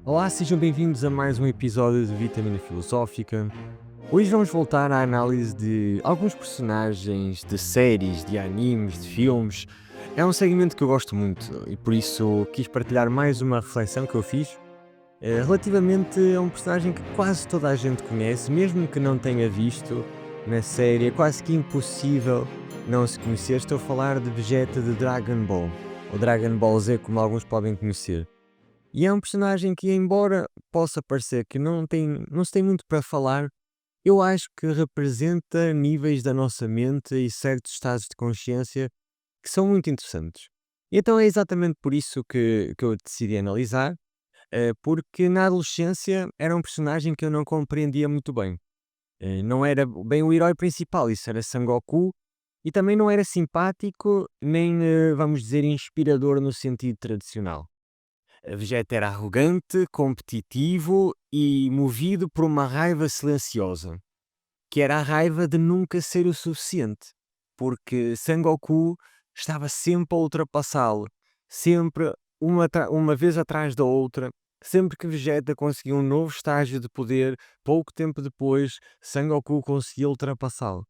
Olá, sejam bem-vindos a mais um episódio de Vitamina Filosófica. Hoje vamos voltar à análise de alguns personagens de séries, de animes, de filmes. É um segmento que eu gosto muito e por isso quis partilhar mais uma reflexão que eu fiz relativamente a um personagem que quase toda a gente conhece, mesmo que não tenha visto na série, é quase que impossível não se conhecer. Estou a falar de Vegeta de Dragon Ball, ou Dragon Ball Z, como alguns podem conhecer. E é um personagem que, embora possa parecer que não se tem muito para falar, eu acho que representa níveis da nossa mente e certos estados de consciência que são muito interessantes. E então é exatamente por isso que eu decidi analisar, porque na adolescência era um personagem que eu não compreendia muito bem. Não era bem o herói principal, isso era Sangoku, e também não era simpático, nem, vamos dizer, inspirador no sentido tradicional. Vegeta era arrogante, competitivo e movido por uma raiva silenciosa, que era a raiva de nunca ser o suficiente, porque Sangoku estava sempre a ultrapassá-lo, sempre uma vez atrás da outra. Sempre que Vegeta conseguia um novo estágio de poder, pouco tempo depois, Sangoku conseguia ultrapassá-lo.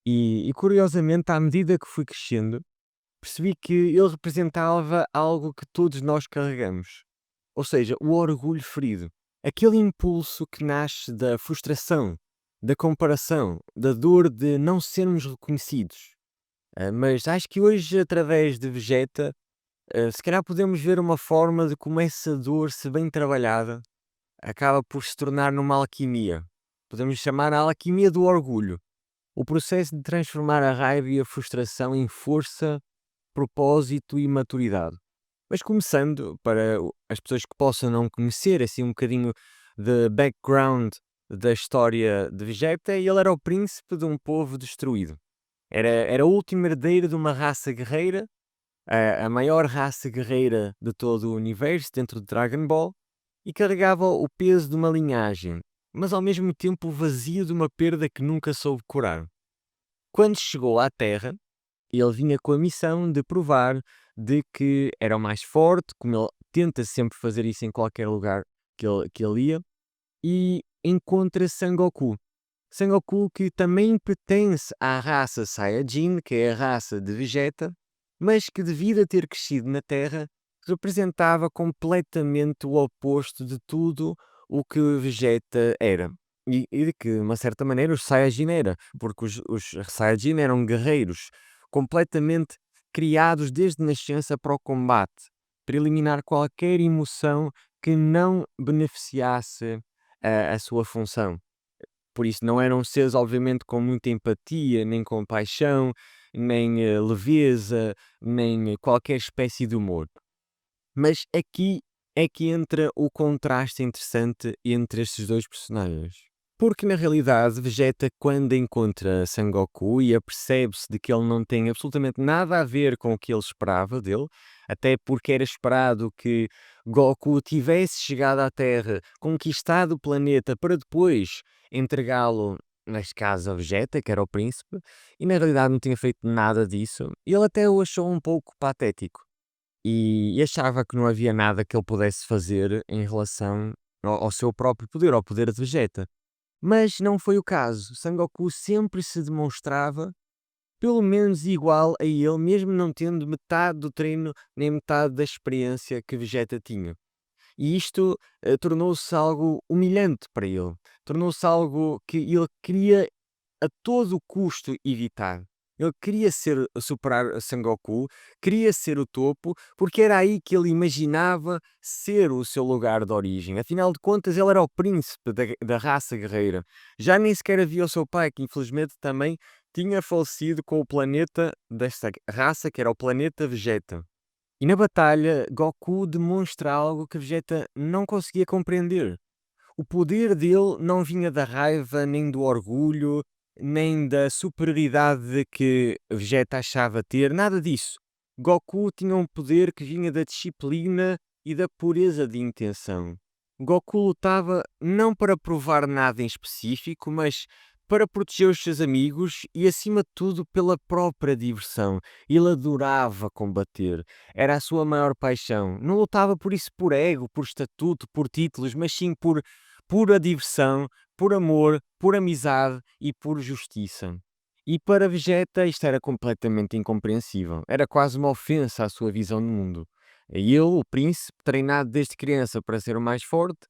E curiosamente, à medida que fui crescendo, percebi que ele representava algo que todos nós carregamos. Ou seja, o orgulho ferido. Aquele impulso que nasce da frustração, da comparação, da dor de não sermos reconhecidos. Mas acho que hoje, através de Vegeta, se calhar podemos ver uma forma de como essa dor, se bem trabalhada, acaba por se tornar numa alquimia. Podemos chamar a alquimia do orgulho. O processo de transformar a raiva e a frustração em força, propósito e maturidade. Mas começando, para as pessoas que possam não conhecer assim um bocadinho de background da história de Vegeta, ele era o príncipe de um povo destruído. Era o último herdeiro de uma raça guerreira, a maior raça guerreira de todo o universo dentro de Dragon Ball, e carregava o peso de uma linhagem, mas ao mesmo tempo vazio de uma perda que nunca soube curar. Quando chegou à Terra, ele vinha com a missão de provar de que era o mais forte, como ele tenta sempre fazer isso em qualquer lugar que ele ia, e encontra Sangoku. Sangoku que também pertence à raça Saiyajin, que é a raça de Vegeta, mas que devido a ter crescido na Terra, representava completamente o oposto de tudo o que Vegeta era. E de que, de uma certa maneira, os Saiyajin era, porque os Saiyajin eram guerreiros completamente criados desde nascença para o combate, para eliminar qualquer emoção que não beneficiasse a sua função. Por isso não eram seres, obviamente, com muita empatia, nem compaixão, nem leveza, nem qualquer espécie de humor. Mas aqui é que entra o contraste interessante entre estes dois personagens. Porque na realidade Vegeta, quando encontra Sangoku e apercebe-se de que ele não tem absolutamente nada a ver com o que ele esperava dele, até porque era esperado que Goku tivesse chegado à Terra, conquistado o planeta para depois entregá-lo, neste caso a Vegeta, que era o príncipe, e na realidade não tinha feito nada disso, ele até o achou um pouco patético e achava que não havia nada que ele pudesse fazer em relação ao seu próprio poder, ao poder de Vegeta. Mas não foi o caso. Sangoku sempre se demonstrava pelo menos igual a ele, mesmo não tendo metade do treino nem metade da experiência que Vegeta tinha. E isto tornou-se algo humilhante para ele. Tornou-se algo que ele queria a todo custo evitar. Ele queria superar a Sangoku, queria ser o topo, porque era aí que ele imaginava ser o seu lugar de origem. Afinal de contas, ele era o príncipe da raça guerreira. Já nem sequer havia o seu pai, que infelizmente também tinha falecido com o planeta desta raça, que era o planeta Vegeta. E na batalha, Goku demonstra algo que Vegeta não conseguia compreender. O poder dele não vinha da raiva, nem do orgulho, nem da superioridade de que Vegeta achava ter, nada disso. Goku tinha um poder que vinha da disciplina e da pureza de intenção. Goku lutava não para provar nada em específico, mas para proteger os seus amigos e, acima de tudo, pela própria diversão. Ele adorava combater, era a sua maior paixão. Não lutava por isso por ego, por estatuto, por títulos, mas sim por pura diversão, por amor, por amizade e por justiça. E para Vegeta isto era completamente incompreensível. Era quase uma ofensa à sua visão do mundo. E ele, o príncipe, treinado desde criança para ser o mais forte,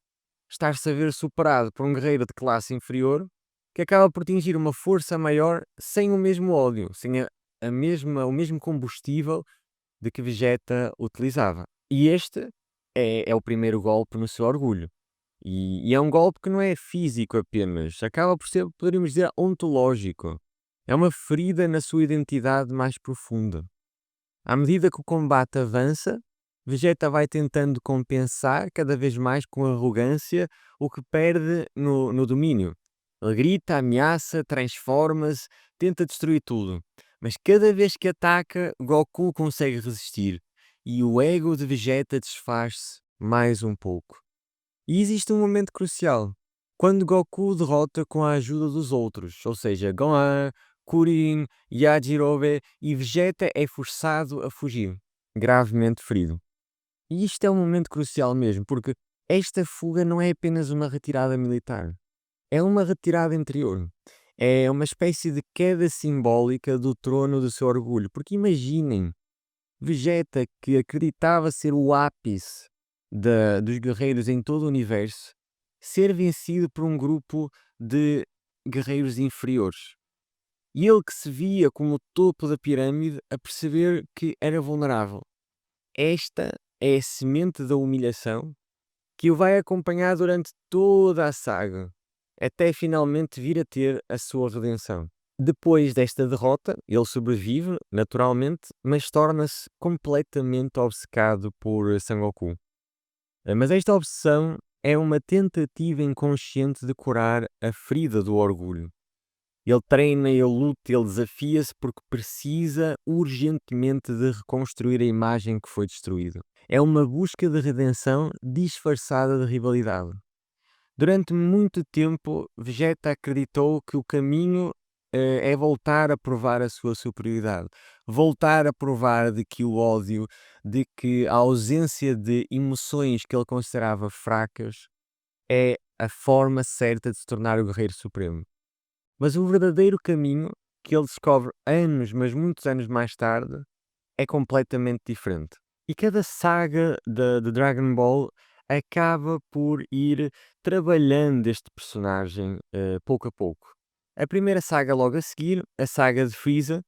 estar-se a ver superado por um guerreiro de classe inferior, que acaba por atingir uma força maior sem o mesmo ódio, sem o mesmo combustível de que Vegeta utilizava. E este é o primeiro golpe no seu orgulho. E é um golpe que não é físico apenas, acaba por ser, poderíamos dizer, ontológico. É uma ferida na sua identidade mais profunda. À medida que o combate avança, Vegeta vai tentando compensar cada vez mais com arrogância o que perde no domínio. Ele grita, ameaça, transforma-se, tenta destruir tudo. Mas cada vez que ataca, Goku consegue resistir. E o ego de Vegeta desfaz-se mais um pouco. E existe um momento crucial, quando Goku derrota com a ajuda dos outros, ou seja, Gohan, Kuririn, Yajirobe, e Vegeta é forçado a fugir, gravemente ferido. E isto é um momento crucial mesmo, porque esta fuga não é apenas uma retirada militar, é uma retirada interior. É uma espécie de queda simbólica do trono do seu orgulho, porque imaginem, Vegeta, que acreditava ser o ápice dos guerreiros em todo o universo, ser vencido por um grupo de guerreiros inferiores. E ele, que se via como o topo da pirâmide, a perceber que era vulnerável. Esta é a semente da humilhação que o vai acompanhar durante toda a saga, até finalmente vir a ter a sua redenção. Depois desta derrota, ele sobrevive, naturalmente, mas torna-se completamente obcecado por Sangoku. Mas esta obsessão é uma tentativa inconsciente de curar a ferida do orgulho. Ele treina, ele luta, ele desafia-se porque precisa urgentemente de reconstruir a imagem que foi destruída. É uma busca de redenção disfarçada de rivalidade. Durante muito tempo, Vegeta acreditou que o caminho é voltar a provar a sua superioridade, voltar a provar de que o ódio, de que a ausência de emoções que ele considerava fracas é a forma certa de se tornar o Guerreiro Supremo. Mas o verdadeiro caminho, que ele descobre anos, mas muitos anos mais tarde, é completamente diferente. E cada saga de Dragon Ball acaba por ir trabalhando este personagem pouco a pouco. A primeira saga logo a seguir, a saga de Frieza,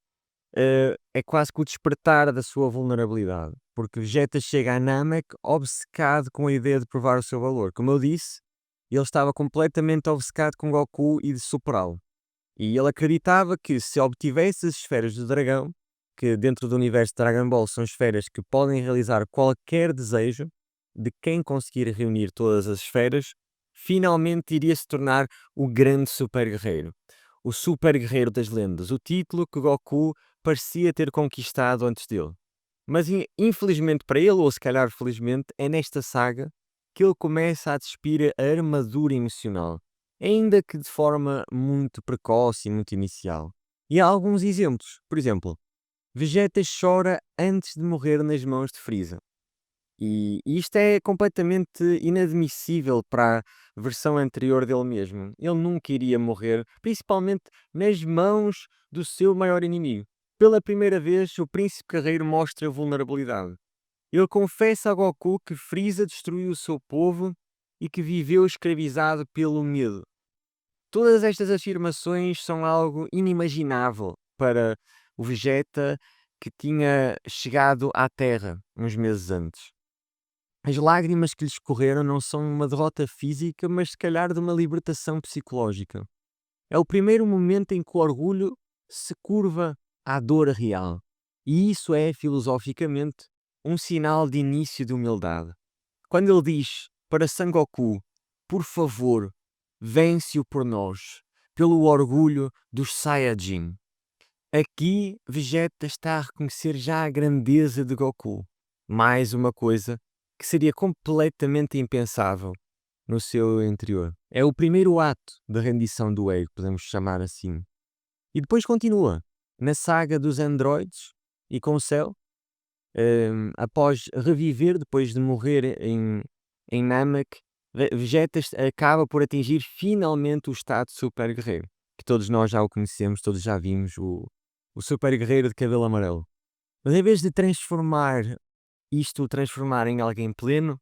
é quase que o despertar da sua vulnerabilidade. Porque Vegeta chega a Namek obcecado com a ideia de provar o seu valor. Como eu disse, ele estava completamente obcecado com Goku e de superá-lo. E ele acreditava que se obtivesse as esferas do dragão, que dentro do universo de Dragon Ball são esferas que podem realizar qualquer desejo de quem conseguir reunir todas as esferas, finalmente iria se tornar o grande super guerreiro. O super guerreiro das lendas, o título que Goku parecia ter conquistado antes dele. Mas infelizmente para ele, ou se calhar felizmente, é nesta saga que ele começa a despir a armadura emocional, ainda que de forma muito precoce e muito inicial. E há alguns exemplos. Por exemplo, Vegeta chora antes de morrer nas mãos de Frieza. E isto é completamente inadmissível para a versão anterior dele mesmo. Ele nunca iria morrer, principalmente nas mãos do seu maior inimigo. Pela primeira vez, o Príncipe Guerreiro mostra vulnerabilidade. Ele confessa a Goku que Frieza destruiu o seu povo e que viveu escravizado pelo medo. Todas estas afirmações são algo inimaginável para o Vegeta, que tinha chegado à Terra uns meses antes. As lágrimas que lhe escorreram não são uma derrota física, mas se calhar de uma libertação psicológica. É o primeiro momento em que o orgulho se curva à dor real. E isso é, filosoficamente, um sinal de início de humildade. Quando ele diz para Sangoku, por favor, vence-o por nós, pelo orgulho dos Saiyajin. Aqui, Vegeta está a reconhecer já a grandeza de Goku. Mais uma coisa que seria completamente impensável no seu interior. É o primeiro ato da rendição do ego, podemos chamar assim. E depois continua na saga dos androides e com o Cell, após reviver, depois de morrer em Namek, Vegeta acaba por atingir finalmente o estado de super guerreiro, que todos nós já o conhecemos, todos já vimos, o super guerreiro de cabelo amarelo. Mas em vez de transformar em alguém pleno,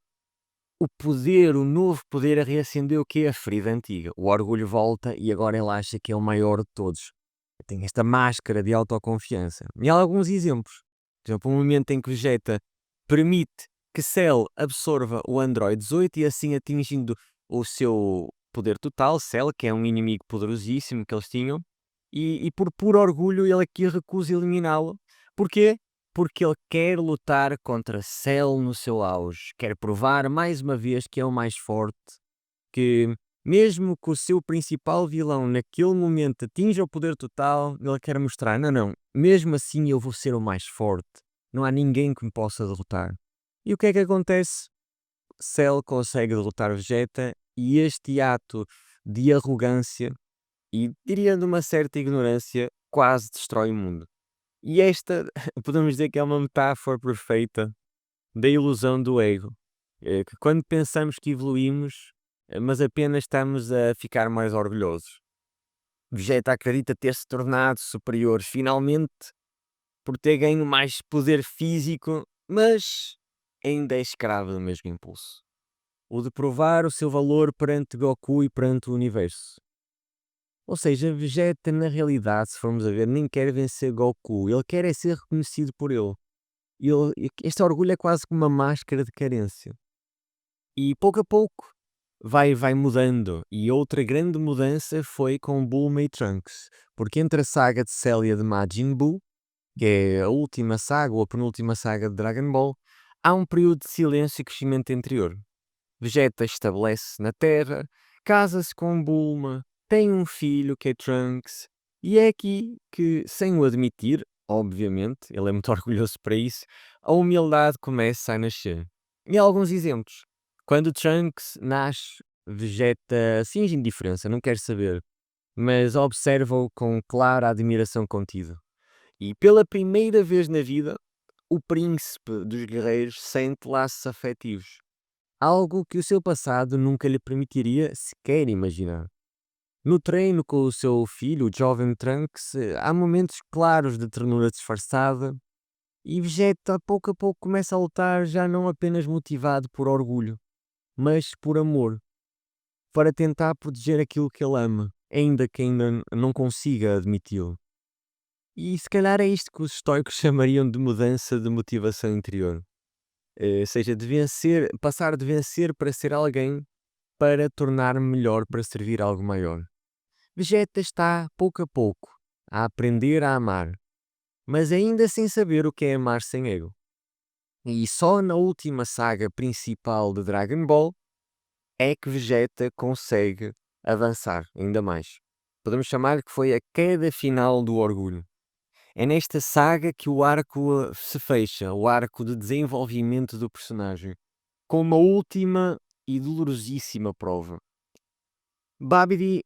o novo poder reacendeu o quê? A ferida antiga. O orgulho volta e agora ele acha que é o maior de todos. Tem esta máscara de autoconfiança. E há alguns exemplos. Por exemplo, um momento em que Vegeta permite que Cell absorva o Android 18 e assim atingindo o seu poder total, Cell, que é um inimigo poderosíssimo que eles tinham, e por puro orgulho ele aqui recusa eliminá-lo. Porquê? Porque ele quer lutar contra Cell no seu auge, quer provar mais uma vez que é o mais forte, que mesmo que o seu principal vilão naquele momento atinja o poder total, ele quer mostrar, não, mesmo assim eu vou ser o mais forte, não há ninguém que me possa derrotar. E o que é que acontece? Cell consegue derrotar Vegeta e este ato de arrogância e diria de uma certa ignorância quase destrói o mundo. E esta, podemos dizer que é uma metáfora perfeita da ilusão do ego. Que quando pensamos que evoluímos, mas apenas estamos a ficar mais orgulhosos. Vegeta acredita ter se tornado superior finalmente por ter ganho mais poder físico, mas ainda é escravo do mesmo impulso. O de provar o seu valor perante Goku e perante o universo. Ou seja, Vegeta, na realidade, se formos a ver, nem quer vencer Goku. Ele quer é ser reconhecido por ele. Este orgulho é quase como uma máscara de carência. E pouco a pouco vai mudando. E outra grande mudança foi com Bulma e Trunks. Porque entre a saga de Cell e a de Majin Buu, que é a última saga ou a penúltima saga de Dragon Ball, há um período de silêncio e crescimento interior. Vegeta estabelece-se na Terra, casa-se com Bulma, tem um filho que é Trunks, e é aqui que, sem o admitir, obviamente, ele é muito orgulhoso para isso, a humildade começa a nascer. E há alguns exemplos. Quando Trunks nasce, Vegeta finge indiferença, não quer saber, mas observa-o com clara admiração contida. E pela primeira vez na vida, o príncipe dos guerreiros sente laços afetivos. Algo que o seu passado nunca lhe permitiria sequer imaginar. No treino com o seu filho, o jovem Trunks, há momentos claros de ternura disfarçada e Vegeta, pouco a pouco, começa a lutar já não apenas motivado por orgulho, mas por amor, para tentar proteger aquilo que ele ama, ainda que ainda não consiga admiti-lo. E se calhar é isto que os estoicos chamariam de mudança de motivação interior. Ou seja, passar de vencer para ser alguém para tornar-me melhor para servir algo maior. Vegeta está, pouco a pouco, a aprender a amar, mas ainda sem saber o que é amar sem ego. E só na última saga principal de Dragon Ball é que Vegeta consegue avançar ainda mais. Podemos chamar que foi a queda final do orgulho. É nesta saga que o arco se fecha, o arco de desenvolvimento do personagem, com uma última e dolorosíssima prova. Babidi,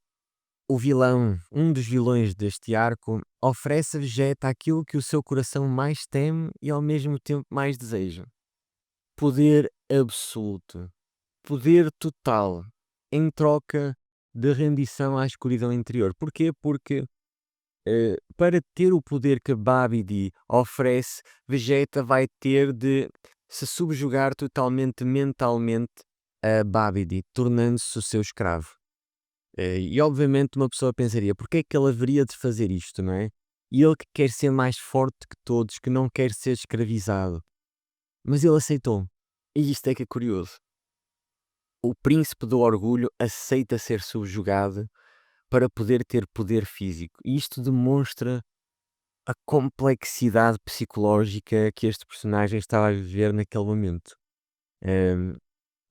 o vilão, um dos vilões deste arco, oferece a Vegeta aquilo que o seu coração mais teme e ao mesmo tempo mais deseja. Poder absoluto, poder total, em troca de rendição à escuridão interior. Porquê? Porque para ter o poder que Babidi oferece, Vegeta vai ter de se subjugar totalmente mentalmente a Babidi, tornando-se o seu escravo. E obviamente uma pessoa pensaria, porque é que ele haveria de fazer isto, não é? E ele que quer ser mais forte que todos, que não quer ser escravizado. Mas ele aceitou. E isto é que é curioso. O príncipe do orgulho aceita ser subjugado para poder ter poder físico. E isto demonstra a complexidade psicológica que este personagem estava a viver naquele momento. Ehm,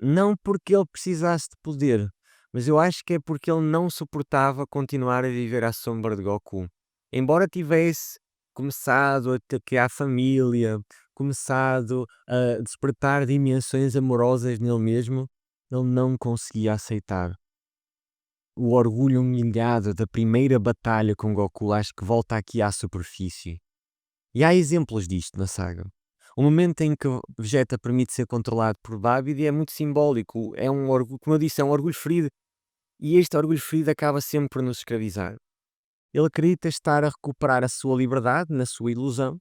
não porque ele precisasse de poder, mas eu acho que é porque ele não suportava continuar a viver à sombra de Goku. Embora tivesse começado a criar família, começado a despertar dimensões amorosas nele mesmo, Ele não conseguia aceitar. O orgulho humilhado da primeira batalha com Goku acho que volta aqui à superfície. E há exemplos disto na saga. O momento em que Vegeta permite ser controlado por Babidi é muito simbólico. É um orgulho, como eu disse, é um orgulho ferido. E este orgulho ferido acaba sempre por nos escravizar. Ele acredita estar a recuperar a sua liberdade na sua ilusão,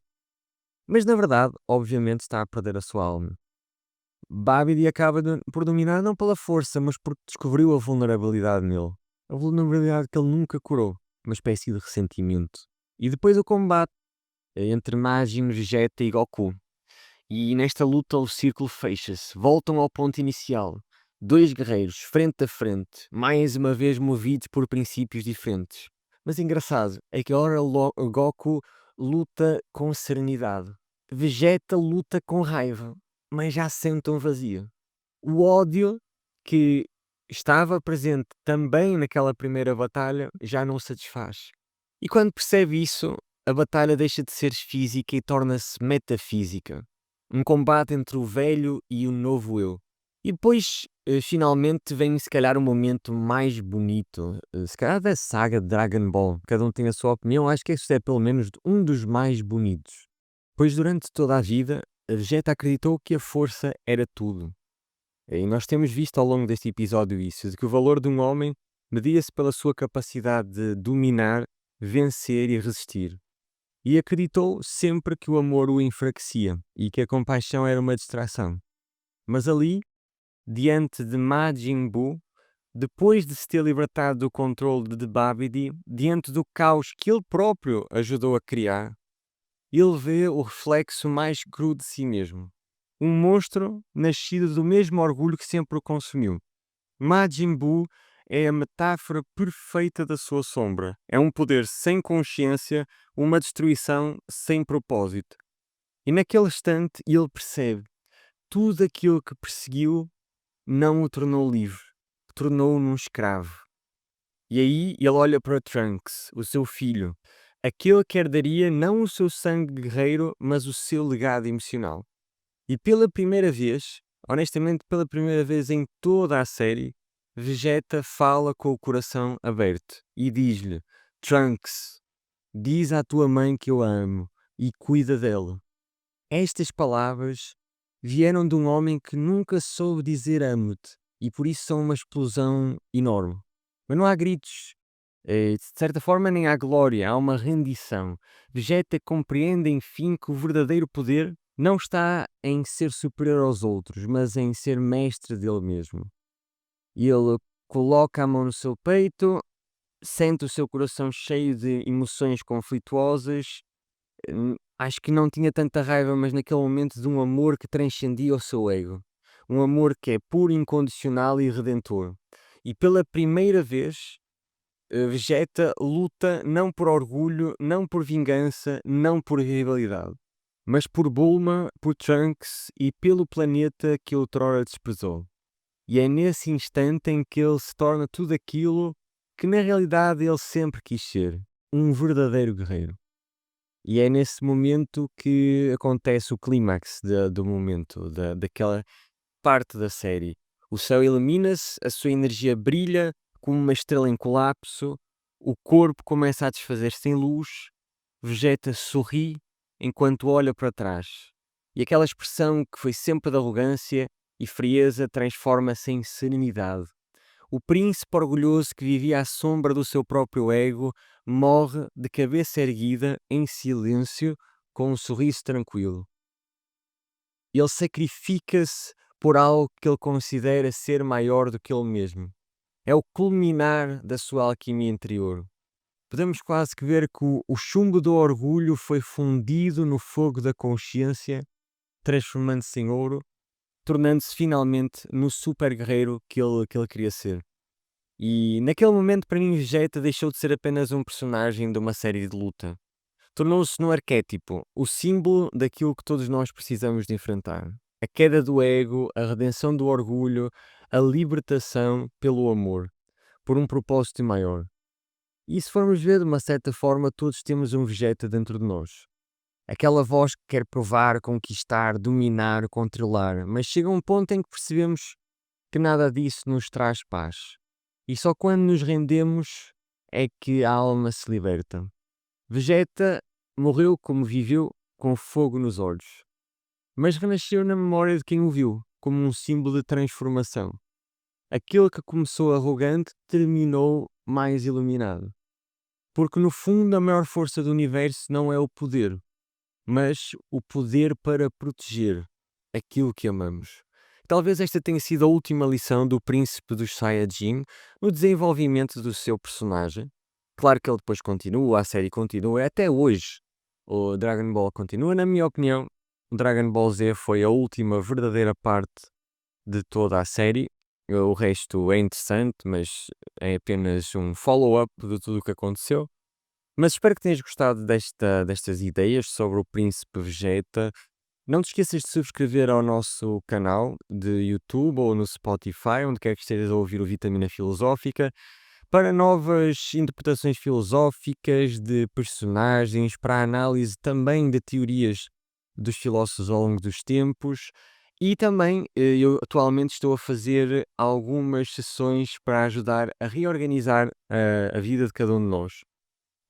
mas na verdade, obviamente, está a perder a sua alma. Babidi acaba por dominar não pela força, mas porque descobriu a vulnerabilidade nele. A vulnerabilidade que ele nunca curou, uma espécie de ressentimento. E depois o combate entre Majin, Vegeta e Goku. E nesta luta o círculo fecha-se. Voltam ao ponto inicial. Dois guerreiros, frente a frente, mais uma vez movidos por princípios diferentes. Mas engraçado é que agora o Goku luta com serenidade. Vegeta luta com raiva, mas já sente um vazio. O ódio que estava presente também naquela primeira batalha já não satisfaz. E quando percebe isso, a batalha deixa de ser física e torna-se metafísica. Um combate entre o velho e o novo eu. E depois, finalmente, vem se calhar o momento mais bonito, se calhar da saga de Dragon Ball. Cada um tem a sua opinião, acho que este é pelo menos um dos mais bonitos. Pois durante toda a vida, a Vegeta acreditou que a força era tudo. E nós temos visto ao longo deste episódio isso, de que o valor de um homem media-se pela sua capacidade de dominar, vencer e resistir. E acreditou sempre que o amor o enfraquecia e que a compaixão era uma distração. Mas ali, diante de Majin Buu, depois de se ter libertado do controle de Babidi, diante do caos que ele próprio ajudou a criar, ele vê o reflexo mais cru de si mesmo. Um monstro nascido do mesmo orgulho que sempre o consumiu. Majin Buu é a metáfora perfeita da sua sombra. É um poder sem consciência, uma destruição sem propósito. E naquele instante ele percebe tudo aquilo que perseguiu não o tornou livre, tornou-o num escravo. E aí ele olha para Trunks, o seu filho, aquele que herdaria não o seu sangue guerreiro, mas o seu legado emocional. E pela primeira vez, honestamente pela primeira vez em toda a série, Vegeta fala com o coração aberto e diz-lhe: Trunks, diz à tua mãe que eu a amo e cuida dela. Estas palavras vieram de um homem que nunca soube dizer amo-te e por isso são uma explosão enorme. Mas não há gritos, de certa forma nem há glória, há uma rendição. Vegeta compreende enfim que o verdadeiro poder não está em ser superior aos outros, mas em ser mestre dele mesmo. E ele coloca a mão no seu peito, sente o seu coração cheio de emoções conflituosas. Acho que não tinha tanta raiva, mas naquele momento de um amor que transcendia o seu ego. Um amor que é puro, incondicional e redentor. E pela primeira vez, Vegeta luta não por orgulho, não por vingança, não por rivalidade, mas por Bulma, por Trunks e pelo planeta que outrora desprezou. E é nesse instante em que ele se torna tudo aquilo que na realidade ele sempre quis ser, um verdadeiro guerreiro. E é nesse momento que acontece o clímax do momento, daquela parte da série. O céu ilumina-se, a sua energia brilha como uma estrela em colapso, o corpo começa a desfazer-se em luz, Vegeta sorri enquanto olha para trás. E aquela expressão que foi sempre de arrogância e frieza transforma-se em serenidade. O príncipe orgulhoso que vivia à sombra do seu próprio ego morre de cabeça erguida, em silêncio, com um sorriso tranquilo. Ele sacrifica-se por algo que ele considera ser maior do que ele mesmo. É o culminar da sua alquimia interior. Podemos quase que ver que o chumbo do orgulho foi fundido no fogo da consciência, transformando-se em ouro, tornando-se finalmente no super guerreiro que ele queria ser. E naquele momento, para mim, Vegeta deixou de ser apenas um personagem de uma série de luta. Tornou-se num arquétipo, o símbolo daquilo que todos nós precisamos de enfrentar. A queda do ego, a redenção do orgulho, a libertação pelo amor, por um propósito maior. E se formos ver, de uma certa forma, todos temos um Vegeta dentro de nós. Aquela voz que quer provar, conquistar, dominar, controlar, mas chega um ponto em que percebemos que nada disso nos traz paz. E só quando nos rendemos é que a alma se liberta. Vegeta morreu como viveu, com fogo nos olhos, mas renasceu na memória de quem o viu, como um símbolo de transformação. Aquele que começou arrogante terminou mais iluminado. Porque no fundo a maior força do universo não é o poder, mas o poder para proteger aquilo que amamos. Talvez esta tenha sido a última lição do príncipe dos Saiyajin no desenvolvimento do seu personagem. Claro que ele depois continua, a série continua, até hoje o Dragon Ball continua. Na minha opinião, o Dragon Ball Z foi a última verdadeira parte de toda a série. O resto é interessante, mas é apenas um follow-up de tudo o que aconteceu. Mas espero que tenhas gostado destas ideias sobre o Príncipe Vegeta. Não te esqueças de subscrever ao nosso canal de YouTube ou no Spotify, onde quer que estejas a ouvir o Vitamina Filosófica, para novas interpretações filosóficas de personagens, para a análise também de teorias dos filósofos ao longo dos tempos. E também eu atualmente estou a fazer algumas sessões para ajudar a reorganizar a vida de cada um de nós.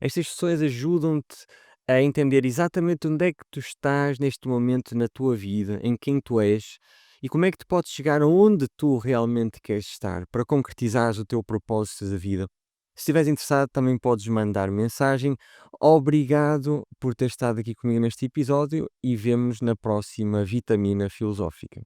Estas sessões ajudam-te a entender exatamente onde é que tu estás neste momento na tua vida, em quem tu és e como é que tu podes chegar aonde tu realmente queres estar para concretizares o teu propósito da vida. Se estiveres interessado, também podes mandar mensagem. Obrigado por ter estado aqui comigo neste episódio e vemo-nos na próxima Vitamina Filosófica.